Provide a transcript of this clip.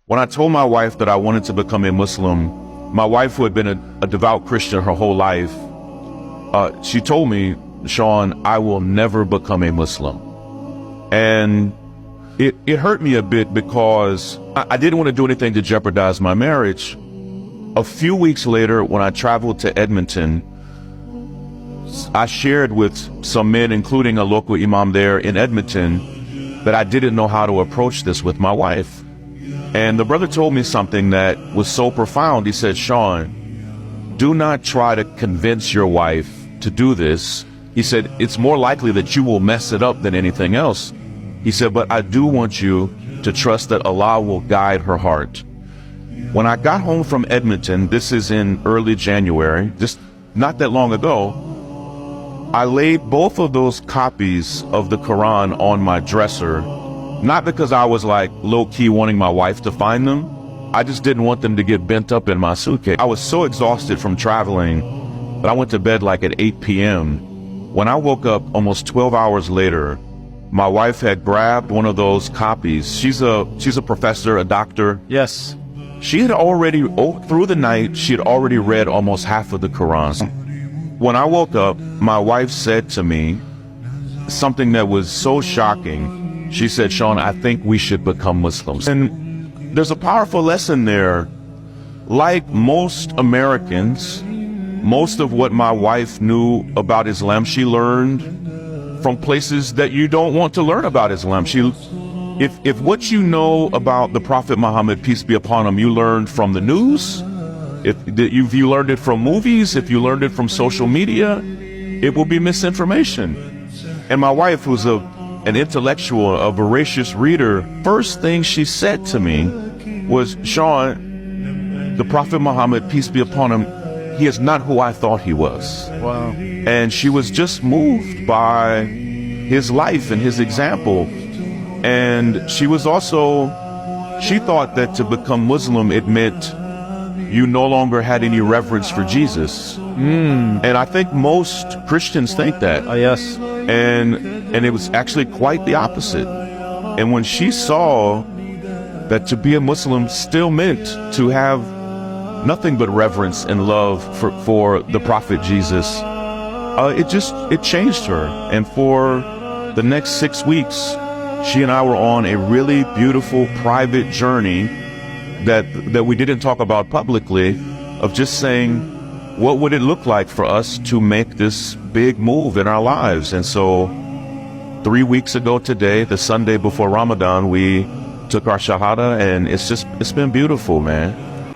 When I told my wife that I wanted to become a Muslim, my wife, who had been a devout Christian her whole life, she told me, Shaun, I will never become a Muslim. And it hurt me a bit because I didn't want to do anything to jeopardize my marriage. A few weeks later, when I traveled to Edmonton, I shared with some men, including a local imam there in Edmonton, that I didn't know how to approach this with my wife. And the brother told me something that was so profound. He said, Shaun, do not try to convince your wife to do this. He said, it's more likely that you will mess it up than anything else. He said, but I do want you to trust that Allah will guide her heart. When I got home from Edmonton, this is in early January, just not that long ago, I laid both of those copies of the Quran on my dresser, not because I was like low-key wanting my wife to find them. I just didn't want them to get bent up in my suitcase. I was so exhausted from traveling that I went to bed like at 8 p.m. When I woke up almost 12 hours later, my wife had grabbed one of those copies. She's a professor, a doctor. Yes. She had already, through the night, she had already read almost half of the Quran. When I woke up, my wife said to me something that was so shocking. She said, Shaun, I think we should become Muslims. And there's a powerful lesson there. Like most Americans, most of what my wife knew about Islam, she learned from places that you don't want to learn about Islam. If what you know about the Prophet Muhammad, peace be upon him, you learned from the news, if you learned it from movies, if you learned it from social media, it will be misinformation. And my wife, who's an intellectual, a voracious reader, first thing she said to me was, Shaun, the Prophet Muhammad, peace be upon him, he is not who I thought he was. Wow. And she was just moved by his life and his example. And she was also, she thought that to become Muslim, it meant you no longer had any reverence for Jesus. And I think most Christians think that. Yes. And it was actually quite the opposite. And when she saw that to be a Muslim still meant to have nothing but reverence and love for the Prophet Jesus, it changed her. And for the next 6 weeks, she and I were on a really beautiful private journey that we didn't talk about publicly, of just saying, what would it look like for us to make this big move in our lives? And so 3 weeks ago today, the Sunday before Ramadan, we took our Shahada, and it's been beautiful, man.